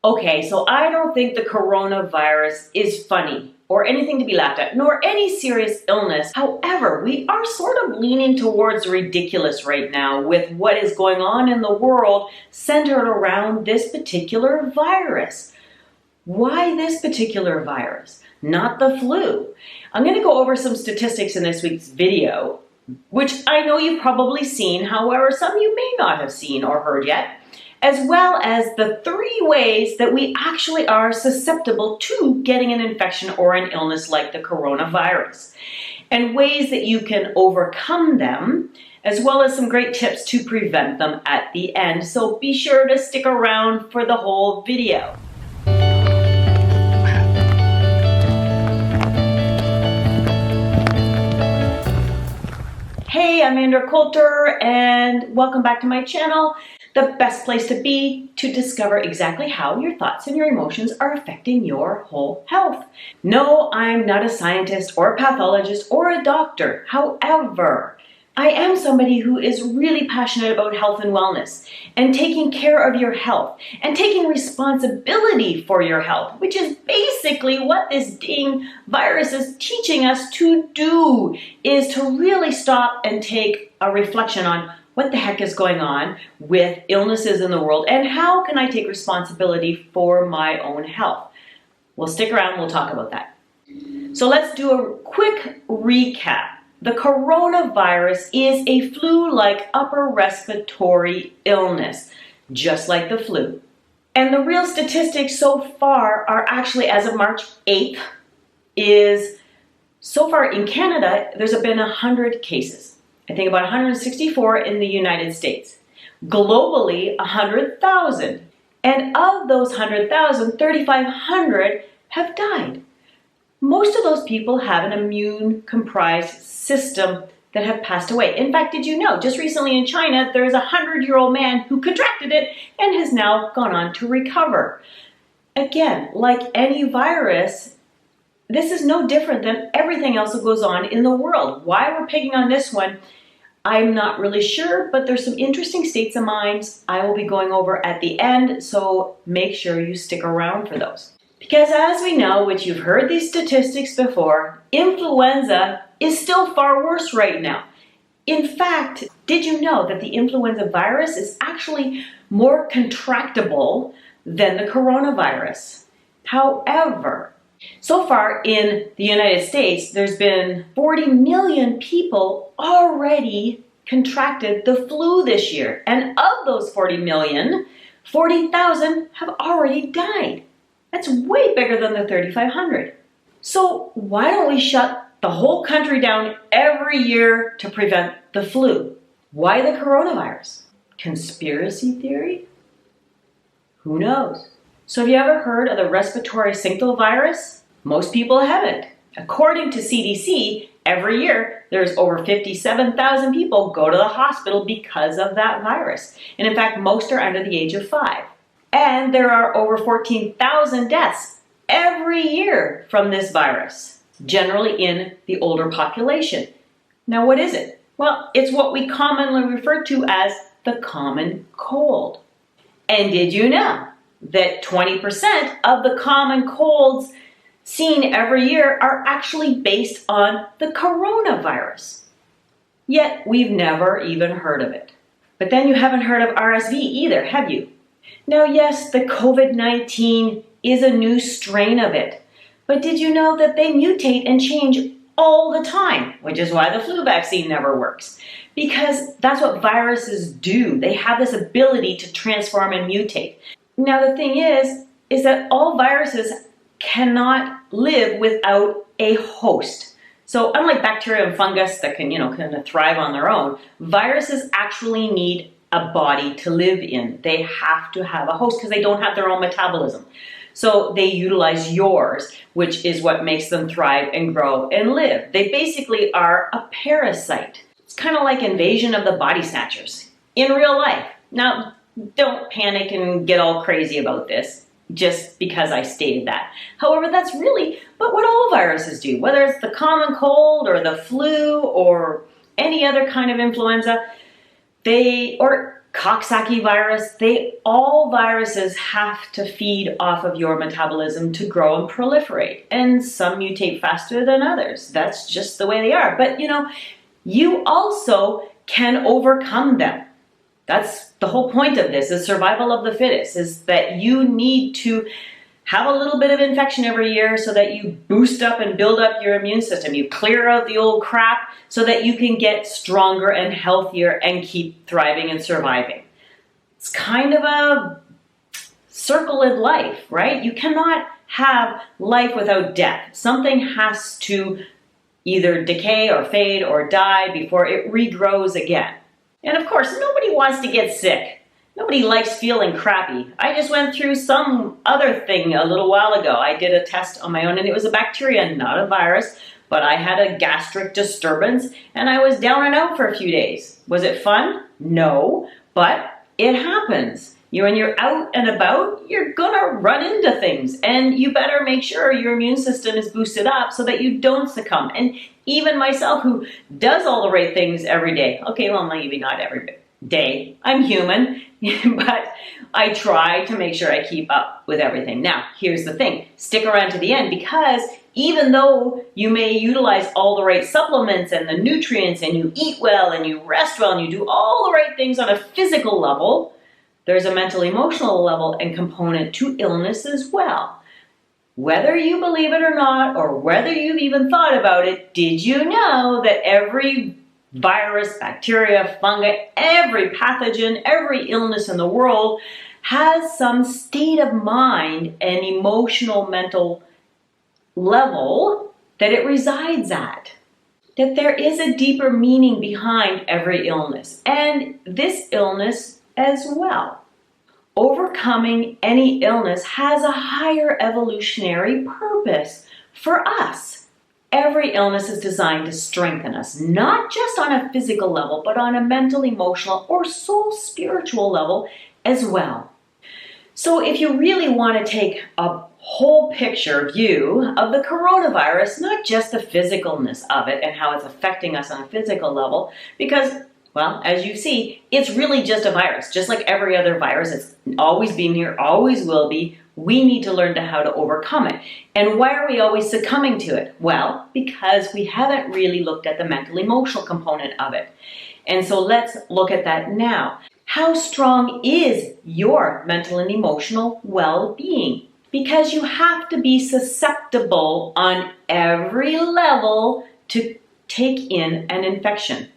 Okay, so I don't think the coronavirus is funny or anything to be laughed at, nor any serious illness. However, we are sort of leaning towards ridiculous right now with what is going on in the world centered around this particular virus. Why this particular virus? Not the flu. I'm going to go over some statistics in this week's video, which I know you've probably seen, however, some you may not have seen or heard yet, as well as the 3 ways that we actually are susceptible to getting an infection or an illness like the coronavirus, and ways that you can overcome them, as well as some great tips to prevent them at the end. So be sure to stick around for the whole video. Hey, I'm Andrea Coulter, and welcome back to my channel, the best place to be to discover exactly how your thoughts and your emotions are affecting your whole health. No, I'm not a scientist or a pathologist or a doctor. However, I am somebody who is really passionate about health and wellness and taking care of your health and taking responsibility for your health, which is basically what this dang virus is teaching us to do, is to really stop and take a reflection on what the heck is going on with illnesses in the world and how can I take responsibility for my own health. Well, stick around, we'll talk about that. So let's do a quick recap. The coronavirus is a flu-like upper respiratory illness, just like the flu. And the real statistics so far are actually, as of March 8th, is so far in Canada, there's been 100 cases. I think about 164 in the United States. Globally, 100,000. And of those 100,000, 3,500 have died. Most of those people have an immune-comprised system that have passed away. In fact, did you know, just recently in China, there's a 100-year-old man who contracted it and has now gone on to recover. Again, like any virus, this is no different than everything else that goes on in the world. Why we're picking on this one, I'm not really sure, but there's some interesting states of mind I will be going over at the end, so make sure you stick around for those. Because as we know, which you've heard these statistics before, influenza is still far worse right now. In fact, did you know that the influenza virus is actually more contractable than the coronavirus? However, so far in the United States, there's been 40 million people already contracted the flu this year. And of those 40 million, 40,000 have already died. That's way bigger than the 3,500. So why don't we shut the whole country down every year to prevent the flu? Why the coronavirus? Conspiracy theory? Who knows? So have you ever heard of the respiratory syncytial virus? Most people haven't. According to CDC, every year there's over 57,000 people go to the hospital because of that virus. And in fact, most are under the age of 5. And there are over 14,000 deaths every year from this virus, generally in the older population. Now, what is it? Well, it's what we commonly refer to as the common cold. And did you know that 20% of the common colds seen every year are actually based on the coronavirus? Yet we've never even heard of it. But then you haven't heard of RSV either, have you? Now, yes, the COVID-19 is a new strain of it. But did you know that they mutate and change all the time, which is why the flu vaccine never works? Because that's what viruses do. They have this ability to transform and mutate. Now, the thing is that all viruses cannot live without a host. So unlike bacteria and fungus that can, kind of thrive on their own, viruses actually need a body to live in. They have to have a host because they don't have their own metabolism. So they utilize yours, which is what makes them thrive and grow and live. They basically are a parasite. It's kind of like Invasion of the Body Snatchers in real life. Now, don't panic and get all crazy about this just because I stated that. However, that's really but what all viruses do, whether it's the common cold or the flu or any other kind of influenza, or Coxsackie virus, all viruses have to feed off of your metabolism to grow and proliferate. And some mutate faster than others. That's just the way they are. But you also can overcome them. That's the whole point of this, is survival of the fittest, is that you need to have a little bit of infection every year so that you boost up and build up your immune system. You clear out the old crap so that you can get stronger and healthier and keep thriving and surviving. It's kind of a circle of life, right? You cannot have life without death. Something has to either decay or fade or die before it regrows again. And of course, nobody wants to get sick. Nobody likes feeling crappy. I just went through some other thing a little while ago. I did a test on my own and it was a bacteria, not a virus, but I had a gastric disturbance and I was down and out for a few days. Was it fun? No, but it happens. When you're out and about, you're gonna run into things and you better make sure your immune system is boosted up so that you don't succumb. And even myself, who does all the right things every day, okay, well, maybe not every day, I'm human, but I try to make sure I keep up with everything. Now, here's the thing, stick around to the end, because even though you may utilize all the right supplements and the nutrients and you eat well and you rest well and you do all the right things on a physical level, there's a mental emotional level and component to illness as well. Whether you believe it or not, or whether you've even thought about it, did you know that every virus, bacteria, fungi, every pathogen, every illness in the world has some state of mind and emotional, mental level that it resides at? That there is a deeper meaning behind every illness, and this illness as well. Overcoming any illness has a higher evolutionary purpose for us. Every illness is designed to strengthen us, not just on a physical level, but on a mental, emotional, or soul spiritual level as well. So if you really want to take a whole picture view of the coronavirus, not just the physicalness of it and how it's affecting us on a physical level, because, well, as you see, it's really just a virus. Just like every other virus, it's always been here, always will be. We need to learn how to overcome it. And why are we always succumbing to it? Well, because we haven't really looked at the mental emotional component of it. And so let's look at that now. How strong is your mental and emotional well-being? Because you have to be susceptible on every level to take in an infection.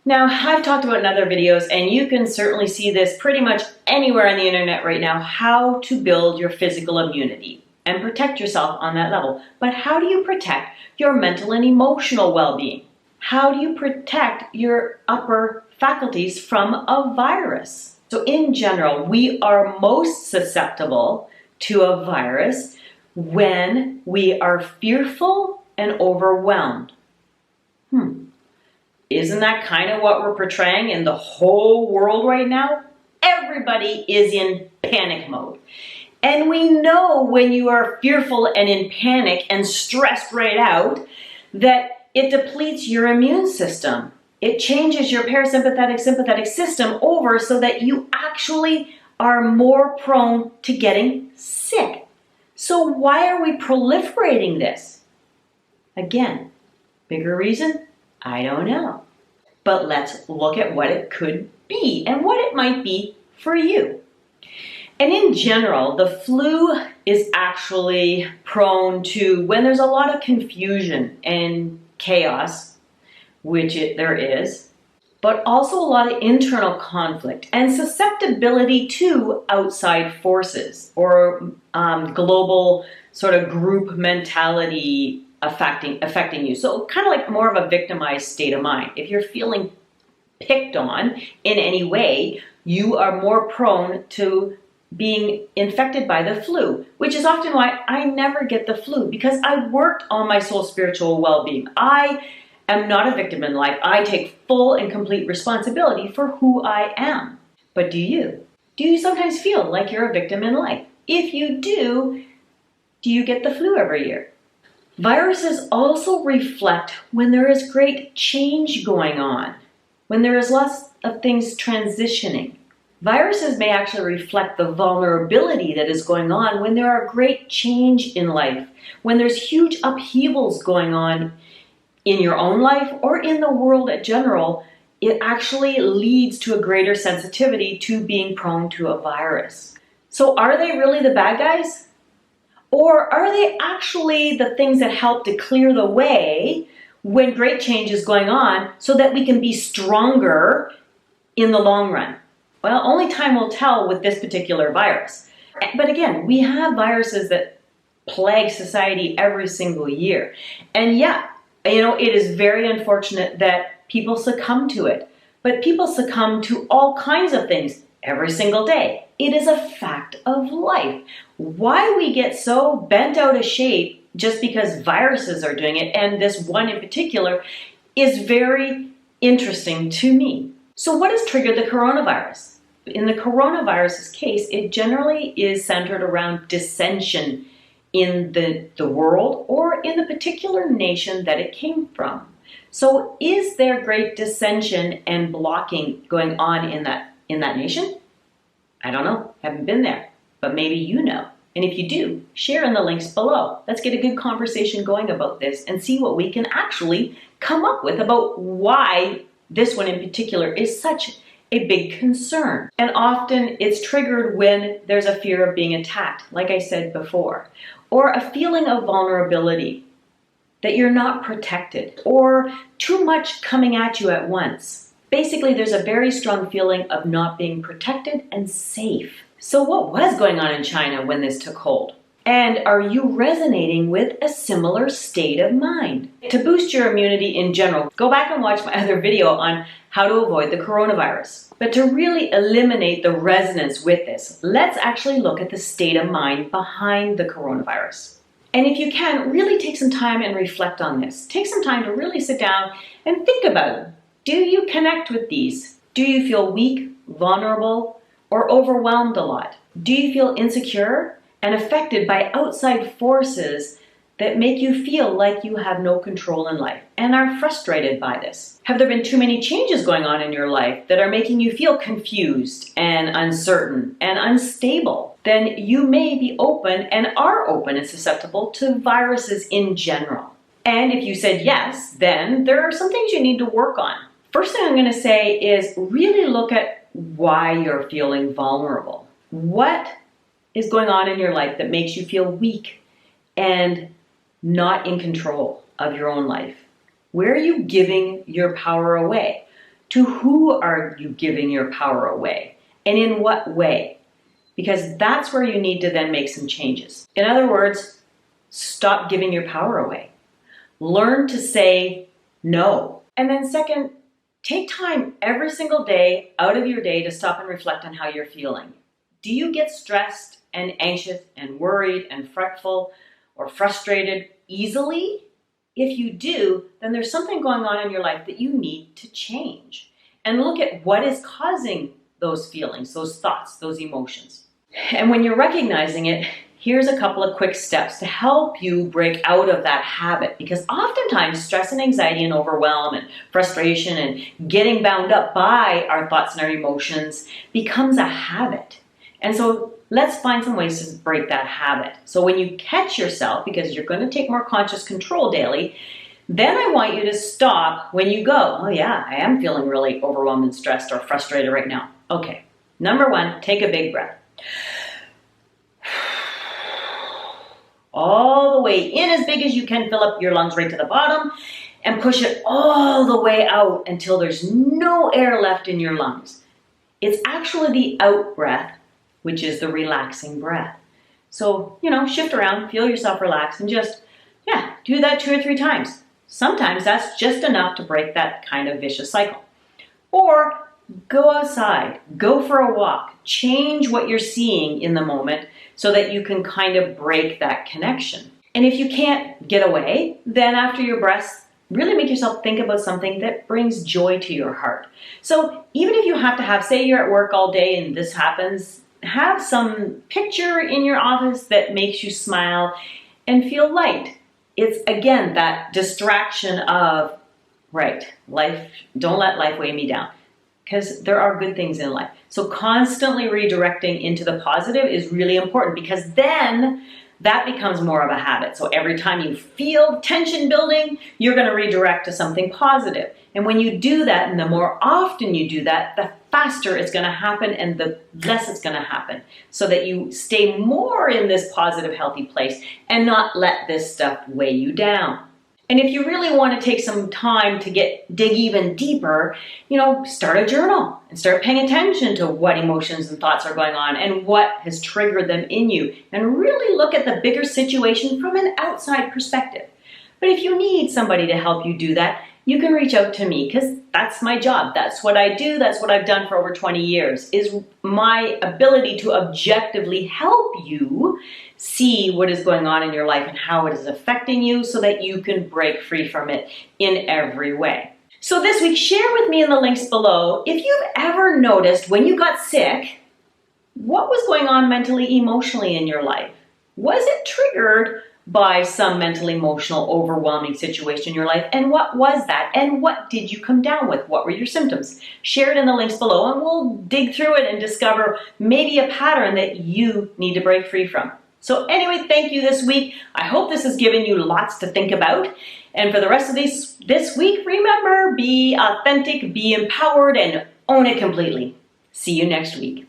Now, I've talked about in other videos, and you can certainly see this pretty much anywhere on the internet right now, how to build your physical immunity and protect yourself on that level. But how do you protect your mental and emotional well-being? How do you protect your upper faculties from a virus? So in general, we are most susceptible to a virus when we are fearful and overwhelmed. Isn't that kind of what we're portraying in the whole world right now? Everybody is in panic mode. And we know when you are fearful and in panic and stressed right out, that it depletes your immune system. It changes your parasympathetic, sympathetic system over so that you actually are more prone to getting sick. So why are we proliferating this? Again, bigger reason? I don't know. But let's look at what it could be and what it might be for you. And in general, the flu is actually prone to when there's a lot of confusion and chaos, which there is, but also a lot of internal conflict and susceptibility to outside forces or global sort of group mentality affecting you. So kind of like more of a victimized state of mind. If you're feeling picked on in any way, you are more prone to being infected by the flu, which is often why I never get the flu, because I worked on my soul spiritual well-being. I am not a victim in life. I take full and complete responsibility for who I am. But do you? Do you sometimes feel like you're a victim in life? If you do you get the flu every year? Viruses also reflect when there is great change going on, when there is lots of things transitioning. Viruses may actually reflect the vulnerability that is going on when there are great change in life, when there's huge upheavals going on in your own life or in the world in general. It actually leads to a greater sensitivity to being prone to a virus. So are they really the bad guys? Or are they actually the things that help to clear the way when great change is going on so that we can be stronger in the long run? Well, only time will tell with this particular virus. But again, we have viruses that plague society every single year. And yeah, it is very unfortunate that people succumb to it. But people succumb to all kinds of things every single day. It is a fact of life. Why we get so bent out of shape just because viruses are doing it, and this one in particular, is very interesting to me. So what has triggered the coronavirus? In the coronavirus's case, it generally is centered around dissension in the world or in the particular nation that it came from. So is there great dissension and blocking going on in that nation? I don't know, haven't been there, but maybe you know. And if you do, share in the links below. Let's get a good conversation going about this and see what we can actually come up with about why this one in particular is such a big concern. And often it's triggered when there's a fear of being attacked, like I said before, or a feeling of vulnerability, that you're not protected, or too much coming at you at once. Basically, there's a very strong feeling of not being protected and safe. So what was going on in China when this took hold? And are you resonating with a similar state of mind? To boost your immunity in general, go back and watch my other video on how to avoid the coronavirus. But to really eliminate the resonance with this, let's actually look at the state of mind behind the coronavirus. And if you can, really take some time and reflect on this. Take some time to really sit down and think about it. Do you connect with these? Do you feel weak, vulnerable, or overwhelmed a lot? Do you feel insecure and affected by outside forces that make you feel like you have no control in life and are frustrated by this? Have there been too many changes going on in your life that are making you feel confused and uncertain and unstable? Then you may be open and are open and susceptible to viruses in general. And if you said yes, then there are some things you need to work on. First thing I'm going to say is really look at why you're feeling vulnerable. What is going on in your life that makes you feel weak and not in control of your own life? Where are you giving your power away? To who are you giving your power away? And in what way? Because that's where you need to then make some changes. In other words, stop giving your power away. Learn to say no. And then second, take time every single day out of your day to stop and reflect on how you're feeling. Do you get stressed and anxious and worried and fretful or frustrated easily? If you do, then there's something going on in your life that you need to change. And look at what is causing those feelings, those thoughts, those emotions. And when you're recognizing it, here's a couple of quick steps to help you break out of that habit. Because oftentimes stress and anxiety and overwhelm and frustration and getting bound up by our thoughts and our emotions becomes a habit. And so let's find some ways to break that habit. So when you catch yourself, because you're going to take more conscious control daily, then I want you to stop when you go, oh yeah, I am feeling really overwhelmed and stressed or frustrated right now. Okay, number one, take a big breath. All the way in as big as you can, fill up your lungs right to the bottom and push it all the way out until there's no air left in your lungs. It's actually the out breath, which is the relaxing breath. So, shift around, feel yourself relax and just, do that 2 or 3 times. Sometimes that's just enough to break that kind of vicious cycle. Or go outside, go for a walk, change what you're seeing in the moment so that you can kind of break that connection. And if you can't get away, then after your breaths, really make yourself think about something that brings joy to your heart. So even if you have to say you're at work all day and this happens, have some picture in your office that makes you smile and feel light. It's again that distraction of, life, don't let life weigh me down. because there are good things in life. So constantly redirecting into the positive is really important, because then that becomes more of a habit. So every time you feel tension building, you're going to redirect to something positive. And when you do that, and the more often you do that, the faster it's going to happen and the less it's going to happen, so that you stay more in this positive, healthy place and not let this stuff weigh you down. And if you really want to take some time to dig even deeper, start a journal and start paying attention to what emotions and thoughts are going on and what has triggered them in you, and really look at the bigger situation from an outside perspective. But if you need somebody to help you do that, you can reach out to me, because that's my job. That's what I do. That's what I've done for over 20 years, is my ability to objectively help you see what is going on in your life and how it is affecting you, so that you can break free from it in every way. So this week, share with me in the links below if you've ever noticed when you got sick, what was going on mentally, emotionally in your life. Was it triggered by some mental, emotional, overwhelming situation in your life? And what was that? And what did you come down with? What were your symptoms? Share it in the links below, and we'll dig through it and discover maybe a pattern that you need to break free from. So anyway, thank you this week. I hope this has given you lots to think about. And for the rest of this week, remember, be authentic, be empowered, and own it completely. See you next week.